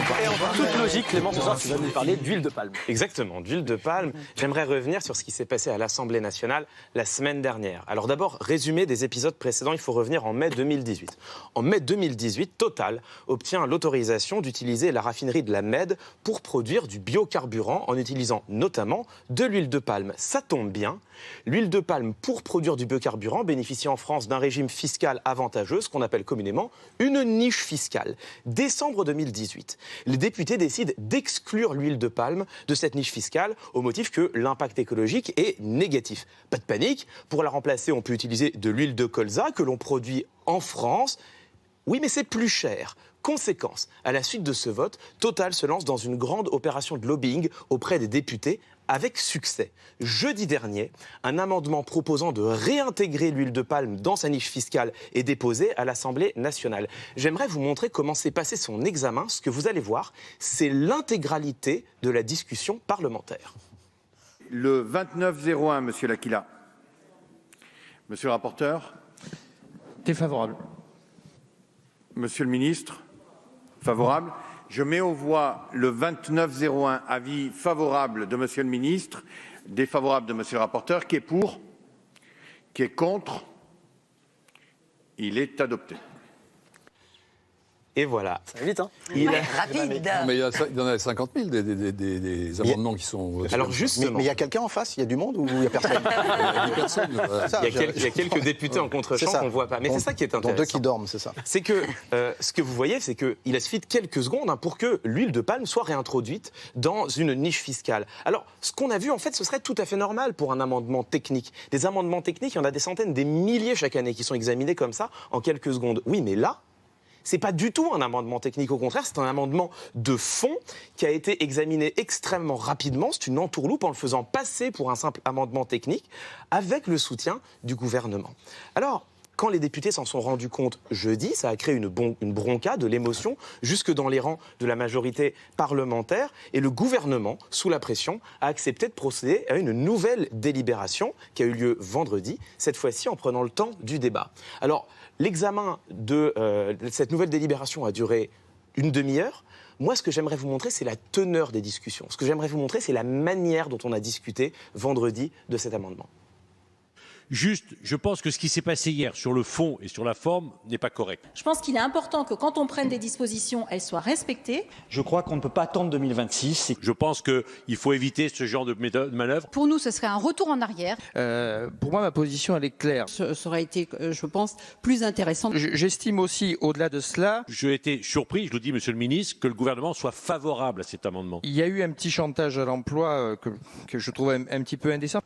Et en toute logique, Clément, ce soir, tu vas nous parler d'huile de palme. Exactement, d'huile de palme. J'aimerais revenir sur ce qui s'est passé à l'Assemblée nationale la semaine dernière. Alors d'abord, résumé des épisodes précédents, il faut revenir en mai 2018. En mai 2018, Total obtient l'autorisation d'utiliser la raffinerie de la Mède pour produire du biocarburant en utilisant notamment de l'huile de palme. Ça tombe bien, l'huile de palme pour produire du biocarburant bénéficie en France d'un régime fiscal avantageux, ce qu'on appelle communément une niche fiscale. Décembre 2018, les députés décident d'exclure l'huile de palme de cette niche fiscale au motif que l'impact écologique est négatif. Pas de panique, pour la remplacer, on peut utiliser de l'huile de colza que l'on produit en France. Oui, mais c'est plus cher. Conséquence, à la suite de ce vote, Total se lance dans une grande opération de lobbying auprès des députés avec succès. Jeudi dernier, un amendement proposant de réintégrer l'huile de palme dans sa niche fiscale est déposé à l'Assemblée nationale. J'aimerais vous montrer comment s'est passé son examen. Ce que vous allez voir, c'est l'intégralité de la discussion parlementaire. Le 2901, monsieur L'Aquila. Monsieur le rapporteur. Défavorable. Monsieur le ministre. Favorable. Je mets aux voix le 2901, avis favorable de monsieur le ministre, défavorable de monsieur le rapporteur. Qui est pour? Qui est contre? Il est adopté. Et voilà. Ça va vite, hein? Rapide. Mais il y en a 50 000 des amendements qui sont... Alors justement, Mais il y a quelqu'un en face? Il y a du monde ou il n'y a personne? Il y a personne. il y a quelques députés en contre-champ qu'on ne voit pas. Mais c'est ça qui est intéressant. Dont deux qui dorment, c'est ça. C'est que ce que vous voyez, c'est qu'il a suffi de quelques secondes pour que l'huile de palme soit réintroduite dans une niche fiscale. Alors, ce qu'on a vu, en fait, ce serait tout à fait normal pour un amendement technique. Des amendements techniques, il y en a des centaines, des milliers chaque année qui sont examinés comme ça en quelques secondes. Oui, mais là, c'est pas du tout un amendement technique, au contraire, c'est un amendement de fond qui a été examiné extrêmement rapidement. C'est une entourloupe en le faisant passer pour un simple amendement technique avec le soutien du gouvernement. Alors, quand les députés s'en sont rendus compte jeudi, ça a créé une bronca, de l'émotion, jusque dans les rangs de la majorité parlementaire. Et le gouvernement, sous la pression, a accepté de procéder à une nouvelle délibération qui a eu lieu vendredi, cette fois-ci en prenant le temps du débat. Alors, l'examen de cette nouvelle délibération a duré une demi-heure. Moi, ce que j'aimerais vous montrer, c'est la teneur des discussions. Ce que j'aimerais vous montrer, c'est la manière dont on a discuté vendredi de cet amendement. Juste, je pense que ce qui s'est passé hier sur le fond et sur la forme n'est pas correct. Je pense qu'il est important que quand on prenne des dispositions, elles soient respectées. Je crois qu'on ne peut pas attendre 2026. Je pense qu'il faut éviter ce genre de manœuvre. Pour nous, ce serait un retour en arrière. Pour moi, ma position, elle est claire. Ça aurait été, je pense, plus intéressant. J'estime aussi, au-delà de cela, J'ai été surpris, je le dis, monsieur le ministre, que le gouvernement soit favorable à cet amendement. il y a eu un petit chantage à l'emploi que je trouve un petit peu indécent.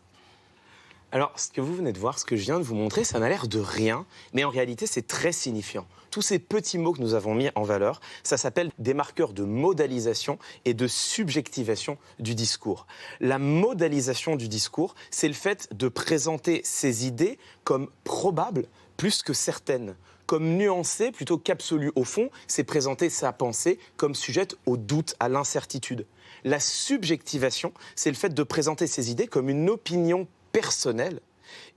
Alors, ce que vous venez de voir, ce que je viens de vous montrer, ça n'a l'air de rien, mais en réalité, c'est très signifiant. Tous ces petits mots que nous avons mis en valeur, ça s'appelle des marqueurs de modalisation et de subjectivation du discours. La modalisation du discours, c'est le fait de présenter ses idées comme probables plus que certaines, comme nuancées plutôt qu'absolues. Au fond, c'est présenter sa pensée comme sujette au doute, à l'incertitude. La subjectivation, c'est le fait de présenter ses idées comme une opinion personnelle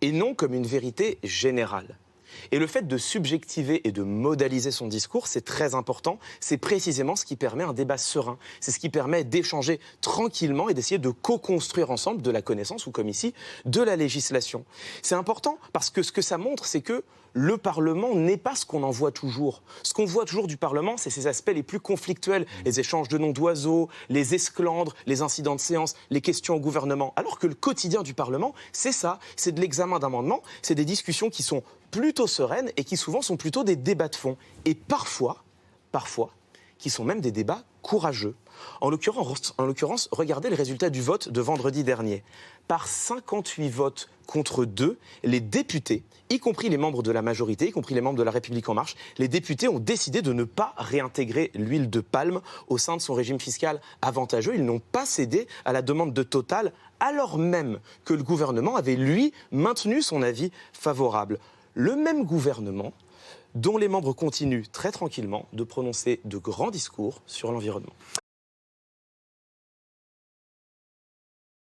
et non comme une vérité générale. Et le fait de subjectiver et de modaliser son discours, c'est très important. C'est précisément ce qui permet un débat serein. C'est ce qui permet d'échanger tranquillement et d'essayer de co-construire ensemble de la connaissance ou, comme ici, de la législation. C'est important parce que ce que ça montre, c'est que le Parlement n'est pas ce qu'on en voit toujours. Ce qu'on voit toujours du Parlement, c'est ses aspects les plus conflictuels. Les échanges de noms d'oiseaux, les esclandres, les incidents de séance, les questions au gouvernement. Alors que le quotidien du Parlement, c'est ça. C'est de l'examen d'amendements, c'est des discussions qui sont plutôt sereines et qui souvent sont plutôt des débats de fond. Et parfois, qui sont même des débats courageux. En l'occurrence, regardez le résultat du vote de vendredi dernier. Par 58 votes contre 2, les députés, y compris les membres de la majorité, y compris les membres de La République En Marche, les députés ont décidé de ne pas réintégrer l'huile de palme au sein de son régime fiscal avantageux. Ils n'ont pas cédé à la demande de Total, alors même que le gouvernement avait, lui, maintenu son avis favorable. Le même gouvernement dont les membres continuent très tranquillement de prononcer de grands discours sur l'environnement.